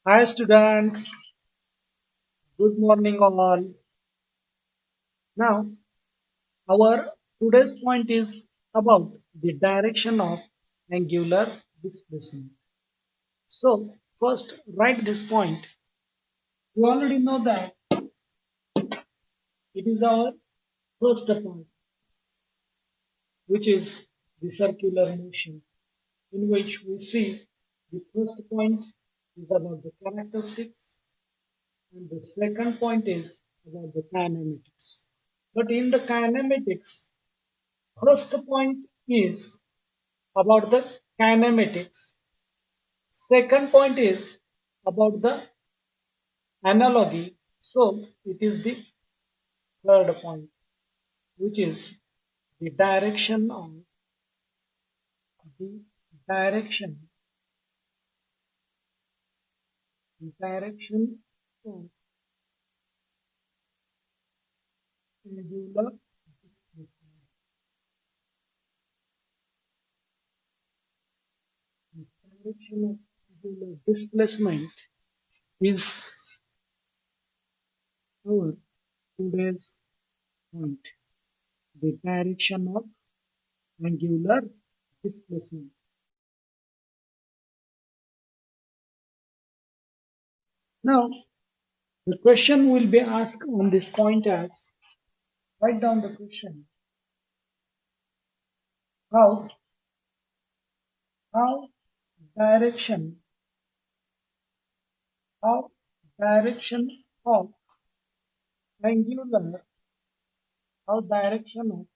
Hi students, good morning all. Now our today's point is about the direction of angular displacement. So first write this point. You already know that it is our first point, which is the circular motion, in which we see the first point is about the characteristics and the second point is about the kinematics. But in the kinematics, first point is about the kinematics. Second point is about the analogy. So it is the third point, which is the the direction, direction of angular displacement. The direction of angular displacement is our today's point. The direction of angular displacement. Now, the question will be asked on this point as write down the question. How how direction how direction of angular how direction of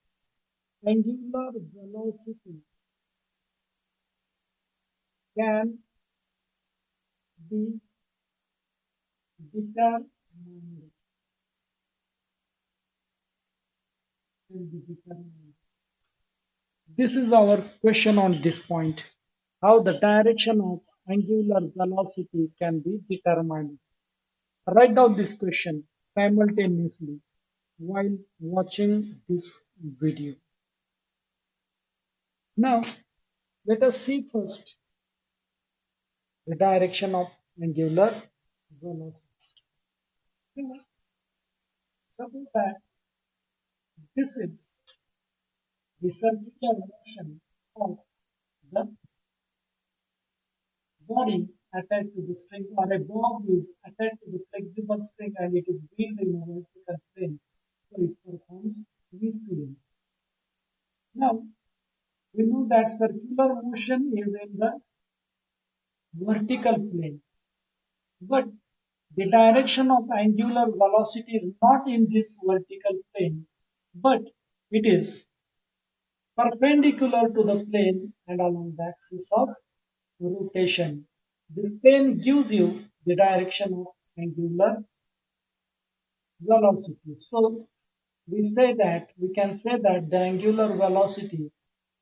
angular velocity can be determined can be determined. This is our question on this point. How the direction of angular velocity can be determined. Write down this question simultaneously while watching this video. Now, let us see first the direction of angular velocity. Now, suppose that this is the circular motion of the body attached to the string, or a bob is attached to the flexible string and it is wheeled in a vertical plane. So it performs VCM. Now, we know that circular motion is in the vertical plane, but the direction of angular velocity is not in this vertical plane, but it is perpendicular to the plane and along the axis of rotation. This plane gives you the direction of angular velocity. So we can say that the angular velocity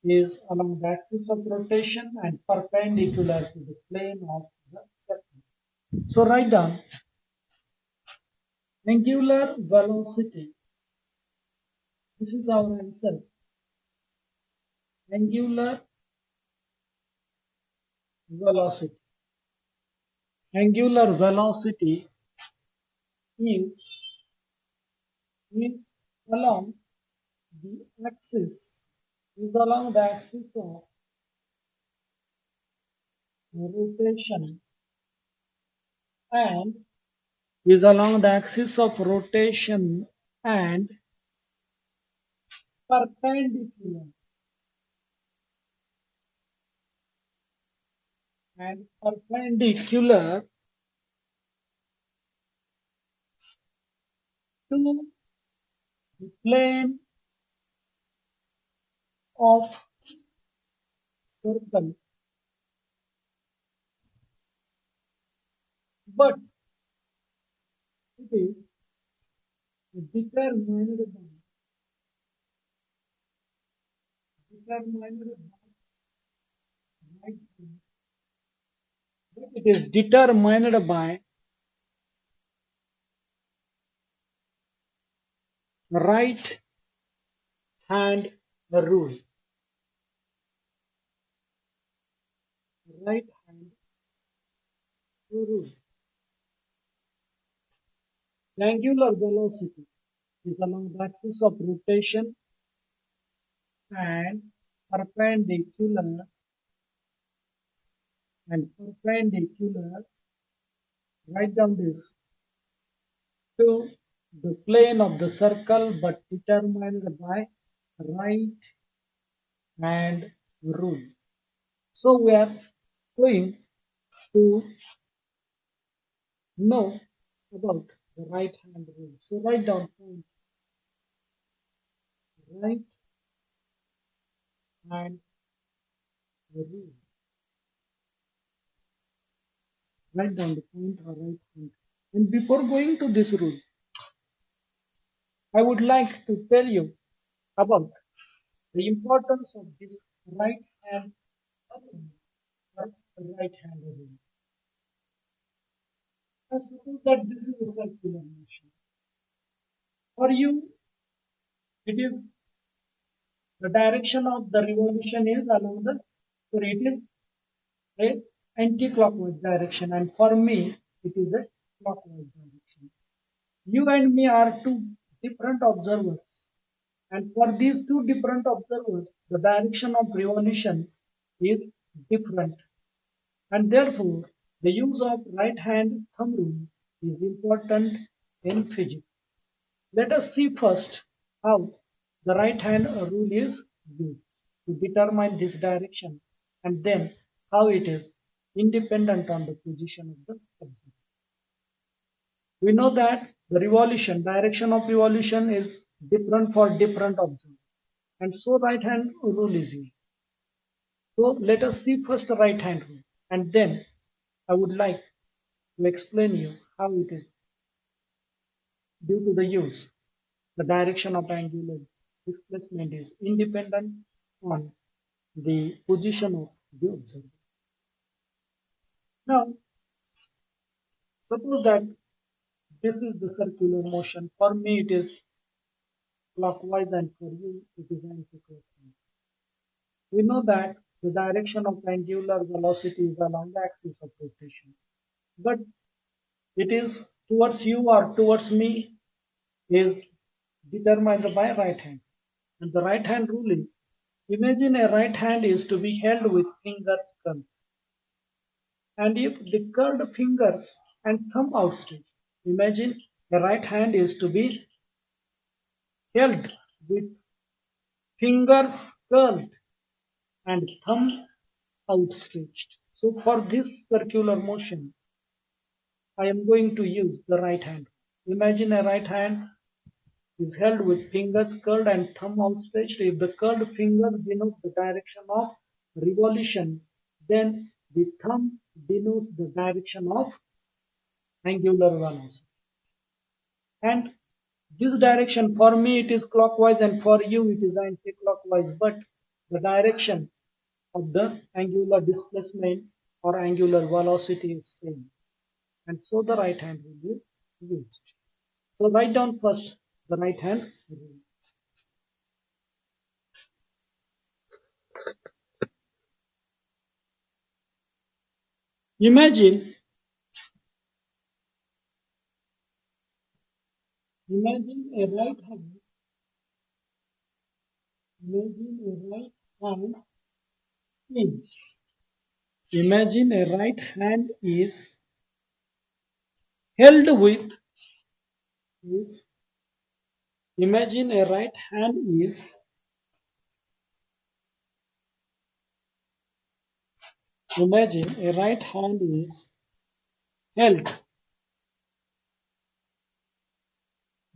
is along the axis of rotation and perpendicular to the plane of the circle. So write down angular velocity. This is our answer. Angular velocity. Angular velocity is is along the axis along the axis of rotation and is along the axis of rotation and perpendicular perpendicular to the plane of circle, but it is determined by it is determined by right hand rule. Right hand rule. The angular velocity is along the axis of rotation and perpendicular write down this to the plane of the circle but determined by right hand rule. So we are going to know about the right hand rule. So write down point right hand rule. Write down the point or right hand. And before going to this rule, I would like to tell you about the importance of this right hand rule or right hand rule. I suppose that this is a circular motion. For you, it is the direction of the revolution is along the, so it is a anti-clockwise direction, and for me, it is a clockwise direction. You and me are two different observers, and for these two different observers, the direction of revolution is different, and therefore, the use of right hand thumb rule is important in physics. Let us see first how the right hand rule is used to determine this direction, and then how it is independent on the position of the observer. We know that the revolution, direction of revolution is different for different observers, and so right hand rule is used. So let us see first the right hand rule, and then I would like to explain you how it is due to the use. The direction of angular displacement is independent on the position of the observer. Now, suppose that this is the circular motion. For me, it is clockwise, and for you, it is anti-clockwise. We know that the direction of angular velocity is along the axis of rotation, but it is towards you or towards me is determined by right hand. And the right hand rule is, imagine a right hand is to be held with fingers curled. And if the curled fingers and thumb outstretched, imagine the right hand is to be held with fingers curled and thumb outstretched. So for this circular motion, I am going to use the right hand. Imagine a right hand is held with fingers curled and thumb outstretched. If the curled fingers denote the direction of revolution, then the thumb denotes the direction of angular velocity. And this direction, for me it is clockwise, and for you it is anti-clockwise, but the direction of the angular displacement or angular velocity is same, and so the right hand rule is used. So write down first the right hand rule. Imagine a right hand. Imagine a right hand is. Imagine a right hand is held with is. Imagine a right hand is. Imagine a right hand is held.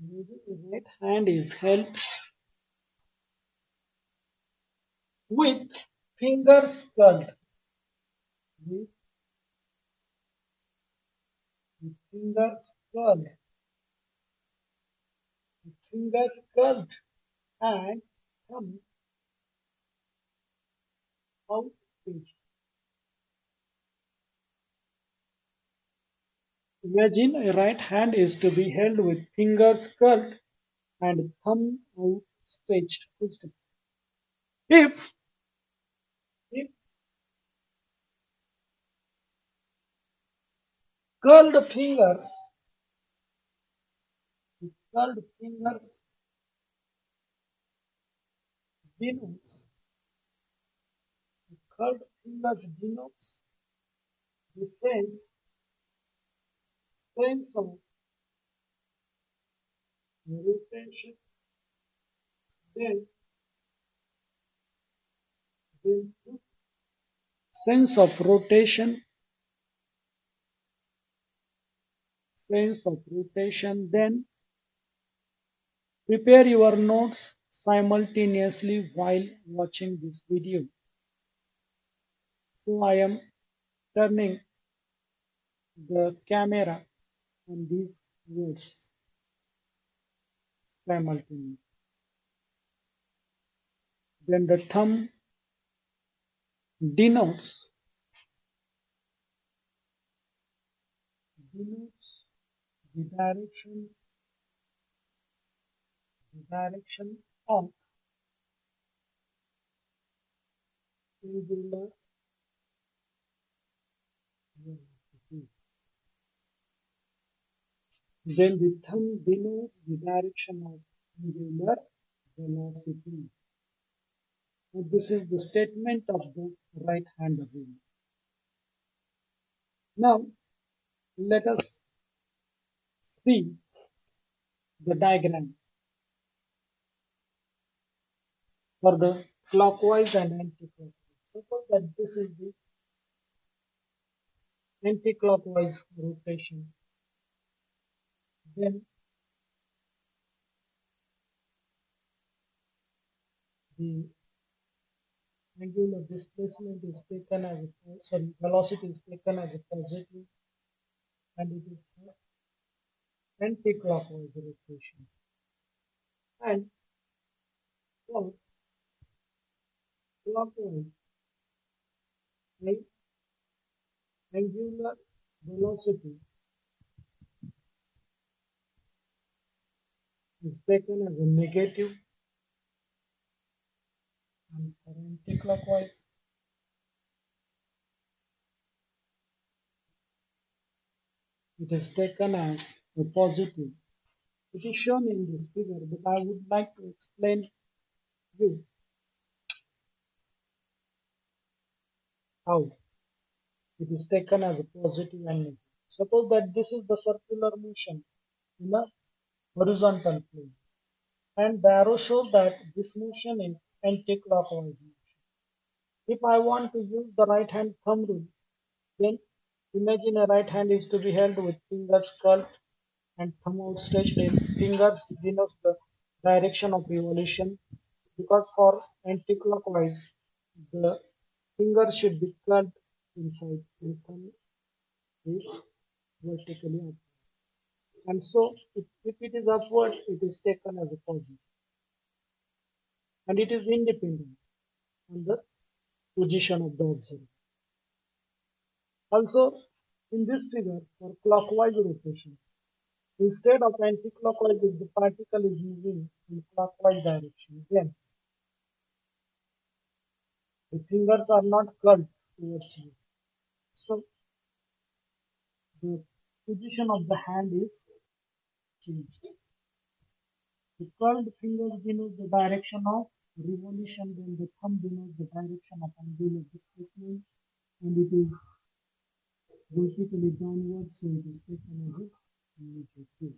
Imagine a right hand is held with fingers curled. With fingers curled. With fingers curled and thumb outstretched. Imagine a right hand is to be held with fingers curled and thumb outstretched. If if curled fingers The curled fingers denotes the curled fingers denotes the sense of rotation, then then sense of rotation, then prepare your notes simultaneously while watching this video. So I am turning the camera on these words simultaneously. Then the thumb denotes denotes the direction of angular velocity. Then the thumb denotes the direction of angular velocity. Now this is the statement of the right hand rule. Now let us see the diagram for the clockwise and anti-clockwise. Suppose that this is the anti-clockwise rotation. Then the angular displacement is taken as velocity is taken as a positive, and it is for anti-clockwise rotation. And for clockwise, the angular velocity is taken as a negative, and for anti-clockwise, it is taken as a positive. It is shown in this figure, but I would like to explain you how it is taken as a positive and negative. Suppose that this is the circular motion in a horizontal plane, and the arrow shows that this motion is anti-clockwise motion. If I want to use the right hand thumb rule, then imagine a right hand is to be held with fingers curled and thumb outstretched. Fingers denotes the direction of revolution, because for anti-clockwise the finger should be curled inside and thumb is vertically up. And so if it is upward, it is taken as a positive, and it is independent on the position of the observer. Also, in this figure, for clockwise rotation, instead of anti-clockwise, if the particle is moving in clockwise direction, then the fingers are not curled towards you. So the position of the hand is changed. The curled fingers denote the direction of revolution, then the thumb denotes the direction of angular displacement, and it is vertically downward, so it is taken as a negative.